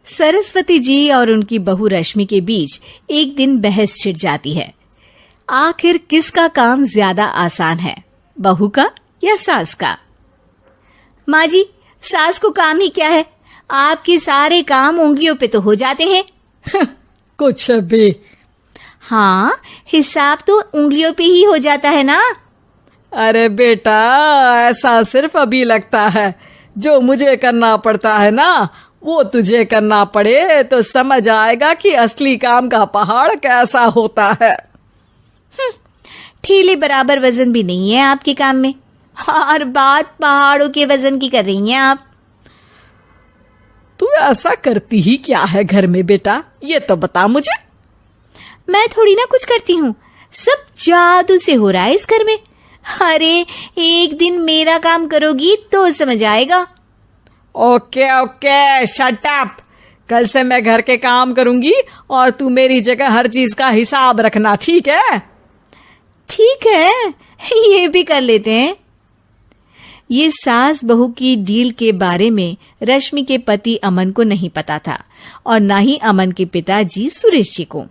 सरस्वती जी और उनकी बहू रश्मि के बीच एक दिन बहस छिड़ जाती है। आखिर किसका काम ज्यादा आसान है, बहू का या सास का? माँ जी, सास को काम ही क्या है, आपके सारे काम उंगलियों पे तो हो जाते हैं। कुछ भी। हाँ, हिसाब तो उंगलियों पे ही हो जाता है ना। अरे बेटा, ऐसा सिर्फ अभी लगता है। जो मुझे करना पड़ता है ना, वो तुझे करना पड़े तो समझ आएगा कि असली काम का पहाड़ कैसा होता है। ठेले बराबर वजन भी नहीं है आपके काम में, और बात पहाड़ों के वजन की कर रही हैं आप। तू ऐसा करती ही क्या है घर में बेटा, ये तो बता मुझे। मैं थोड़ी ना कुछ करती हूँ, सब जादू से हो रहा है इस घर में। अरे एक दिन मेरा काम करोगी तो समझ आएगा। Okay okay, shut up. कल से मैं घर के काम करूंगी और तू मेरी जगह हर चीज का हिसाब रखना, ठीक है? ठीक है, ये भी कर लेते हैं। ये सास बहू की डील के बारे में रश्मि के पति अमन को नहीं पता था और ना ही अमन के पिताजी सुरेश जी को।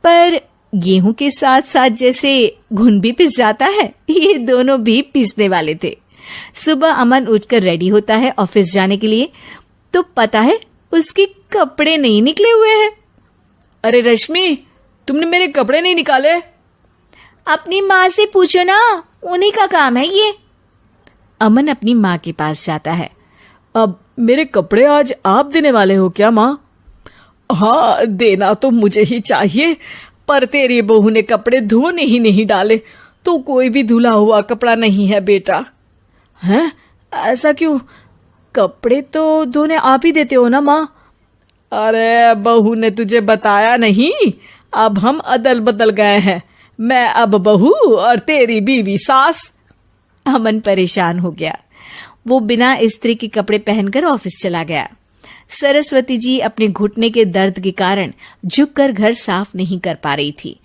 पर गेहूं के साथ साथ जैसे घुन भी पिस जाता है, ये दोनों भी पीसने वाले थे। सुबह अमन उठकर रेडी होता है ऑफिस जाने के लिए, तो पता है उसके कपड़े नहीं निकले हुए हैं। अरे रश्मि, तुमने मेरे कपड़े नहीं निकाले? अपनी माँ से पूछो ना, उन्हीं का काम है ये। अमन अपनी माँ के पास जाता है। अब मेरे कपड़े आज आप देने वाले हो क्या माँ? हाँ, देना तो मुझे ही चाहिए, पर तेरी बहू ने कपड़े धोने ही नहीं डाले, तो कोई भी धुला हुआ कपड़ा नहीं है बेटा। हैं? ऐसा क्यों? कपड़े तो धोने आप ही देते हो ना माँ? अरे बहू ने तुझे बताया नहीं, अब हम अदल बदल गए हैं। मैं अब बहू और तेरी बीवी सास। अमन परेशान हो गया। वो बिना इस्त्री के कपड़े पहनकर ऑफिस चला गया। सरस्वती जी अपने घुटने के दर्द के कारण झुककर घर साफ नहीं कर पा रही थी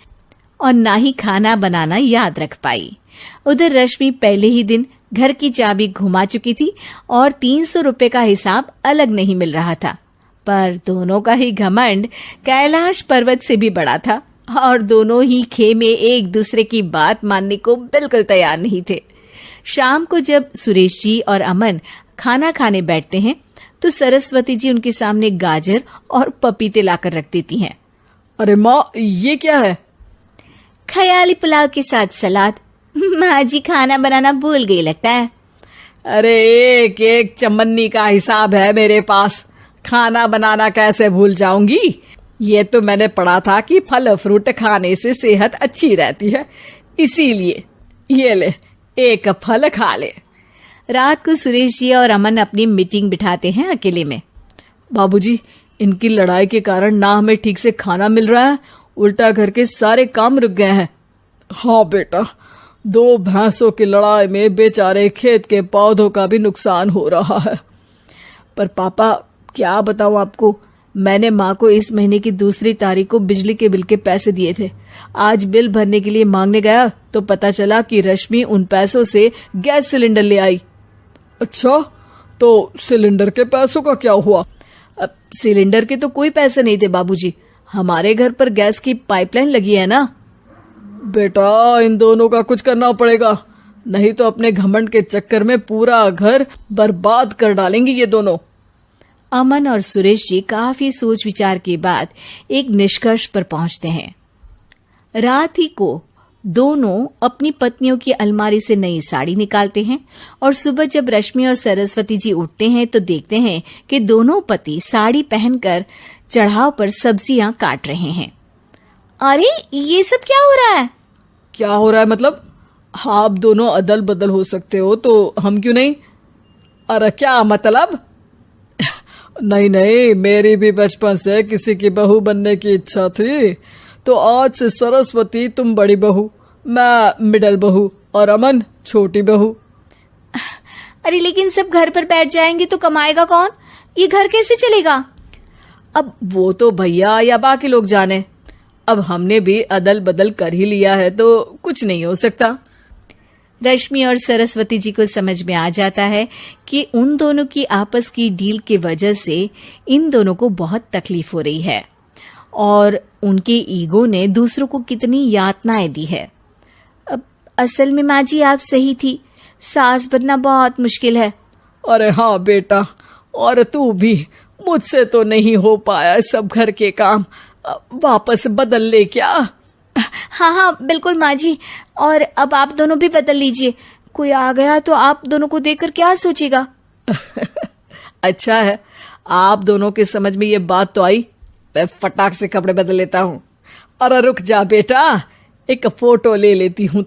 और ना ही खाना बनाना याद रख पाई। उधर रश्मि पहले ही दिन घर की चाबी घुमा चुकी थी और 300 रुपए का हिसाब अलग नहीं मिल रहा था। पर दोनों का ही घमंड कैलाश पर्वत से भी बड़ा था और दोनों ही खेमे एक दूसरे की बात मानने को बिल्कुल तैयार नहीं थे। शाम को जब सुरेश जी और अमन खाना खाने बैठते हैं तो सरस्वती जी उनके सामने गाजर और पपीते लाकर रख देती हैं। अरे माँ, ये क्या है? ख्याली पुलाव के साथ सलाद। माँ जी खाना बनाना भूल गई लगता है। अरे एक एक चमन्नी का हिसाब है मेरे पास, खाना बनाना कैसे भूल जाऊंगी? ये तो मैंने पढ़ा था कि फल फ्रूट खाने से सेहत अच्छी रहती है, इसीलिए ये ले, एक फल खा ले। रात को सुरेश जी और अमन अपनी मीटिंग बिठाते हैं अकेले में। बाबूजी, इनकी लड़ाई के कारण ना हमें ठीक से खाना मिल रहा है, उल्टा घर के सारे काम रुक गए हैं। हाँ बेटा, 2 भैंसों की लड़ाई में बेचारे खेत के पौधों का भी नुकसान हो रहा है। पर पापा, क्या बताऊं आपको, मैंने माँ को इस महीने की 2 तारीख को बिजली के बिल के पैसे दिए थे। आज बिल भरने के लिए मांगने गया तो पता चला कि रश्मि उन पैसों से गैस सिलेंडर ले आई। अच्छा, तो सिलेंडर के पैसों का क्या हुआ? अब सिलेंडर के तो कोई पैसे नहीं थे बाबूजी, हमारे घर पर गैस की पाइपलाइन लगी है ना। बेटा, इन दोनों का कुछ करना पड़ेगा, नहीं तो अपने घमंड के चक्कर में पूरा घर बर्बाद कर डालेंगे ये दोनों। अमन और सुरेश जी काफी सोच विचार के बाद एक निष्कर्ष पर पहुंचते हैं। रात ही को दोनों अपनी पत्नियों की अलमारी से नई साड़ी निकालते हैं और सुबह जब रश्मि और सरस्वती जी उठते हैं तो देखते हैं कि दोनों पति साड़ी पहनकर चढ़ाव पर सब्जियां काट रहे हैं। अरे ये सब क्या हो रहा है? क्या हो रहा है मतलब? आप दोनों अदल बदल हो सकते हो तो हम क्यों नहीं? अरे क्या मतलब? नहीं नहीं, मेरी भी बचपन से किसी की बहू बनने की इच्छा थी, तो आज से सरस्वती तुम बड़ी बहू, मैं मिडल बहू और अमन छोटी बहू। अरे लेकिन सब घर पर बैठ जाएंगे तो कमाएगा कौन? ये घर कैसे चलेगा? अब वो तो भैया या बाकी लोग जाने, अब हमने भी अदल बदल कर ही लिया है तो कुछ नहीं हो सकता। रश्मि और सरस्वती जी को समझ में आ जाता है कि उन दोनों की आपस की डील की वजह से इन दोनों को बहुत तकलीफ हो रही है और उनके ईगो ने दूसरों को कितनी यातनाएं दी है। अब असल में माँ जी आप सही थी, सास बनना बहुत मुश्किल है। अरे हाँ बेटा, और तू भी, मुझसे तो नहीं हो पाया सब घर के काम, वापस बदल ले क्या? हाँ हाँ बिल्कुल माँ जी, और अब आप दोनों भी बदल लीजिए, कोई आ गया तो आप दोनों को देखकर क्या सोचेगा। अच्छा है, आप दोनों के समझ में ये बात तो आई। मैं फटाक से कपड़े बदल लेता हूँ। अरे रुक जा बेटा, एक फोटो ले लेती हूँ।